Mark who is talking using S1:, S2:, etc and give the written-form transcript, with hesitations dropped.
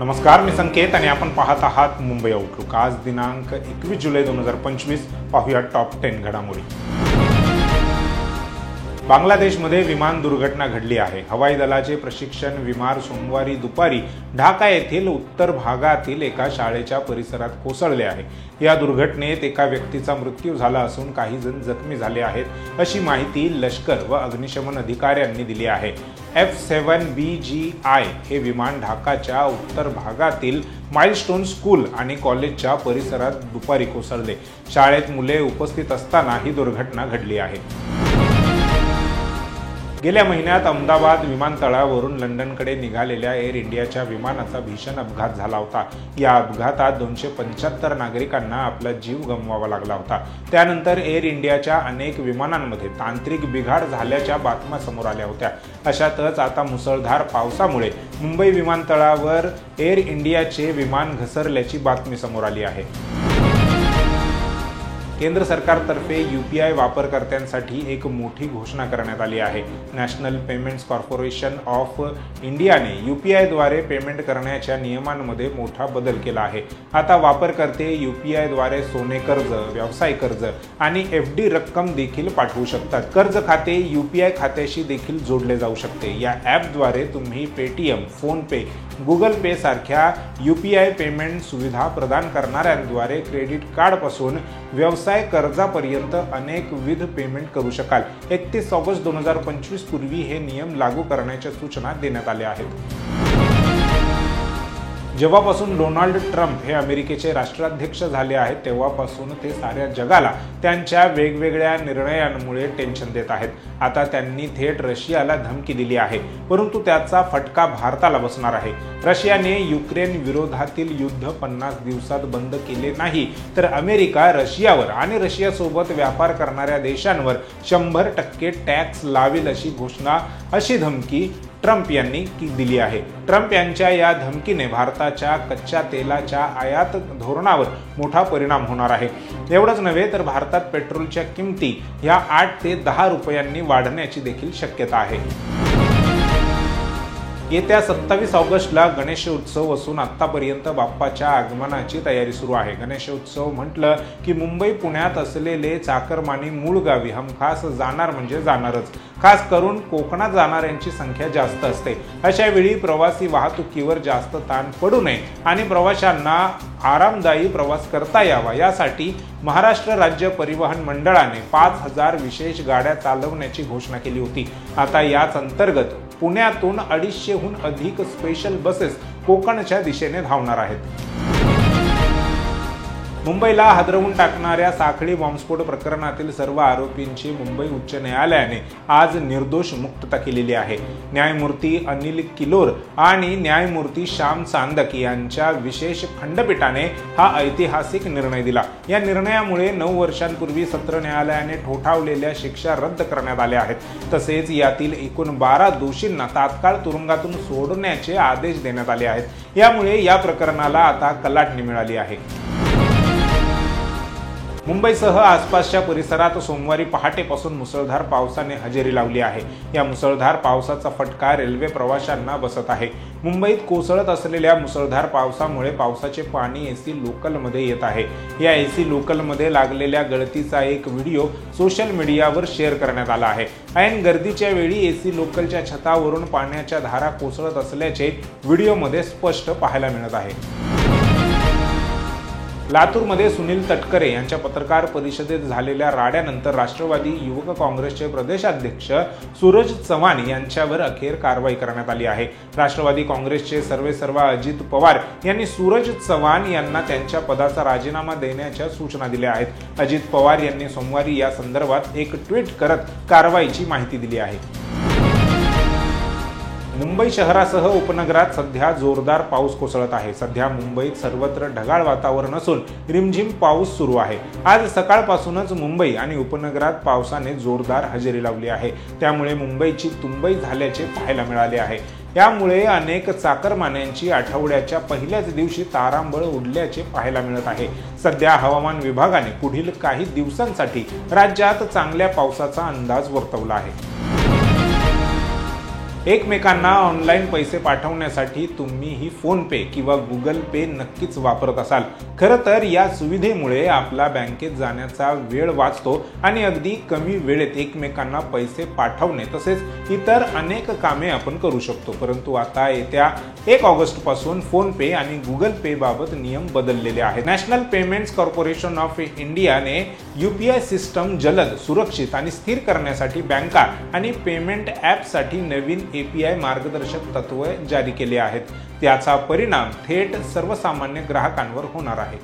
S1: नमस्कार, मी संकेत आणि आपण पाहत आहात मुंबई आउटलुक। आज दिनांक 21 जुलै 2025। पाहूया टॉप 10 घडामोडी। बांगलादेशमध्ये विमान दुर्घटना घडली आहे। हवाई दलाचे प्रशिक्षण विमान सोमवारी दुपारी ढाका येथील उत्तर भागातील एका शाळेच्या परिसरात कोसळले आहे। या दुर्घटनेत एका व्यक्तीचा मृत्यू झाला असून काही जण जखमी झाले आहेत, अशी माहिती लष्कर व अग्निशमन अधिकाऱ्यांनी दिली आहे। F-7BGI हे विमान ढाकाच्या उत्तर भागातील माइलस्टोन स्कूल आणि कॉलेजच्या परिसरात दुपारी कोसळले। शाळेत मुले उपस्थित असताना ही दुर्घटना घडली आहे। गेल्या महिन्यात अहमदाबाद विमानतळावरून लंडनकडे निघालेल्या एअर इंडियाच्या विमानाचा भीषण अपघात झाला होता। या अपघातात 275 नागरिकांना आपला जीव गमवावा लागला होता। त्यानंतर एअर इंडियाच्या अनेक विमानांमध्ये तांत्रिक बिघाड झाल्याच्या बातम्या समोर आल्या होत्या। अशातच आता मुसळधार पावसामुळे मुंबई विमानतळावर एअर इंडियाचे विमान घसरल्याची बातमी समोर आली आहे। केंद्र सरकारतर्फे UPI वापरकर्त्यांसाठी एक मोठी घोषणा करण्यात आली आहे। नॅशनल पेमेंट्स कॉर्पोरेशन ऑफ इंडियाने UPI द्वारे पेमेंट करण्याच्या नियमांमध्ये मोठा बदल केला आहे। आता वापरकर्ते UPI द्वारे सोने कर्ज, व्यवसाय कर्ज आणि FD रक्कम देखील पाठवू शकतात। कर्ज खाते UPI खात्याशी देखील जोडले जाऊ शकते। या ॲपद्वारे तुम्ही पेटीएम, फोनपे, गुगल पे सारख्या UPI पेमेंट सुविधा प्रदान करणाऱ्यांद्वारे क्रेडिट कार्डपासून व्यवसाय कर्जापर्यंत अनेकविध पेमेंट करू शकाल। 31 ऑगस्ट 2025 पूर्वी हे नियम लागू करण्याच्या सूचना देण्यात आल्या आहेत। जेव्हापासून डोनाल्ड ट्रम्प हे अमेरिकेचे राष्ट्राध्यक्ष झाले आहेत तेव्हापासून ते साऱ्या जगाला त्यांच्या वेगवेगळ्या निर्णयांमुळे टेन्शन देत आहेत। आता त्यांनी थेट रशियाला धमकी दिली आहे, परंतु त्याचा फटका भारताला बसणार आहे। रशियाने युक्रेन विरोधातील युद्ध 50 दिवसात बंद केले नाही तर अमेरिका रशियावर आणि रशियासोबत व्यापार करणाऱ्या देशांवर 100% टॅक्स लावेल अशी धमकी ट्रम्प यांनी दिली आहे। ट्रम्प यांच्या या धमकीने भारताच्या कच्च्या तेलाच्या आयात धोरणावर मोठा परिणाम होणार आहे। एवढंच नव्हे तर भारतात पेट्रोलच्या किमती या 8 ते 10 रुपयांनी वाढण्याची देखील शक्यता आहे। येत्या 27 ऑगस्टला गणेशोत्सव असून आतापर्यंत बाप्पाच्या आगमनाची तयारी सुरू आहे। गणेशोत्सव म्हटलं की मुंबई पुण्यात असलेले चाकरमानी मूळ गावी हमखास जाणार म्हणजे जाणारच। खास करून कोकणात जाणाऱ्यांची संख्या जास्त असते। अशा वेळी प्रवासी वाहतुकीवर जास्त ताण पडू नये आणि प्रवाशांना आरामदायी प्रवास करता यावा यासाठी महाराष्ट्र राज्य परिवहन मंडळाने 5000 विशेष गाड्या चालवण्याची घोषणा केली होती। आता याच अंतर्गत पुण्यातून 250हून अधिक स्पेशल बसेस कोकणच्या दिशेने धावणार आहेत। मुंबईला हादरवून टाकणाऱ्या साखळी बॉम्बस्फोट प्रकरणातील सर्व आरोपींची मुंबई उच्च न्यायालयाने आज निर्दोष मुक्तता केलेली आहे। न्यायमूर्ती अनिल किलोर आणि न्यायमूर्ती श्याम चांदक यांच्या विशेष खंडपीठाने हा ऐतिहासिक निर्णय दिला। या निर्णयामुळे 9 वर्षांपूर्वी सत्र न्यायालयाने ठोठावलेल्या शिक्षा रद्द करण्यात आल्या आहेत। तसेच यातील एकूण 12 दोषींना तात्काळ तुरुंगातून सोडण्याचे आदेश देण्यात आले आहेत। यामुळे या प्रकरणाला आता कलाटणी मिळाली आहे। मुंबईसह आसपासच्या परिसरात सोमवारी पहाटेपासून मुसळधार पावसाने हजेरी लावली आहे। या मुसळधार पावसाचा फटका रेल्वे प्रवाशांना बसत आहे। मुंबईत कोसळत असलेल्या मुसळधार पावसामुळे पावसाचे पाणी AC लोकलमध्ये येत आहे। या AC लोकलमध्ये लागलेल्या गळतीचा एक व्हिडिओ सोशल मीडियावर शेअर करण्यात आला आहे। ऐन गर्दीच्या वेळी AC लोकलच्या छतावरून पाण्याच्या धारा कोसळत असल्याचे व्हिडिओमध्ये स्पष्ट पाहायला मिळत आहे। लातूरमध्ये सुनील तटकरे यांच्या पत्रकार परिषदेत झालेल्या राड्यानंतर राष्ट्रवादी युवक काँग्रेसचे प्रदेशाध्यक्ष सूरज चव्हाण यांच्यावर अखेर कारवाई करण्यात आली आहे। राष्ट्रवादी काँग्रेसचे सर्वेसर्वा अजित पवार यांनी सूरज चव्हाण यांना त्यांच्या पदाचा राजीनामा देण्याच्या सूचना दिल्या आहेत। अजित पवार यांनी सोमवारी या संदर्भात एक ट्विट करत कारवाईची माहिती दिली आहे। मुंबई शहरासह उपनगरात सध्या जोरदार पाऊस कोसळत आहे। सध्या मुंबईत सर्वत्र ढगाळ वातावरण असून रिमझिम पाऊस सुरू आहे। आज सकाळपासूनच मुंबई आणि उपनगरात पावसाने जोरदार हजेरी लावली आहे। त्यामुळे मुंबईची तुंबई झाल्याचे पाहायला मिळाले आहे। यामुळे अनेक चाकरमान्यांची आठवड्याच्या पहिल्याच दिवशी तारांबळ उडल्याचे पाहायला मिळत आहे। सध्या हवामान विभागाने पुढील काही दिवसांसाठी राज्यात चांगल्या पावसाचा अंदाज वर्तवला आहे। एकमेकांना ऑनलाईन पैसे पाठवण्यासाठी तुम्हीही फोन पे किंवा गुगल पे नक्कीच वापरत असाल। खरं तर या सुविधेमुळे आपला बँकेत जाण्याचा वेळ वाचतो आणि अगदी कमी वेळेत एकमेकांना पैसे पाठवणे तसेच इतर अनेक कामे आपण करू शकतो। परंतु आता येत्या 1 ऑगस्ट पासून फोन पे आणि गुगल पे बाबत नियम बदललेले आहेत। नॅशनल पेमेंट्स कॉर्पोरेशन ऑफ इंडियाने UPI सिस्टम जलद, सुरक्षित आणि स्थिर करण्यासाठी बँका आणि पेमेंट ॲपसाठी नवीन API मार्गदर्शक तत्त्व जारी केले आहेत। त्याचा परिणाम थेट सर्वसामान्य ग्राहकांवर होणार आहे।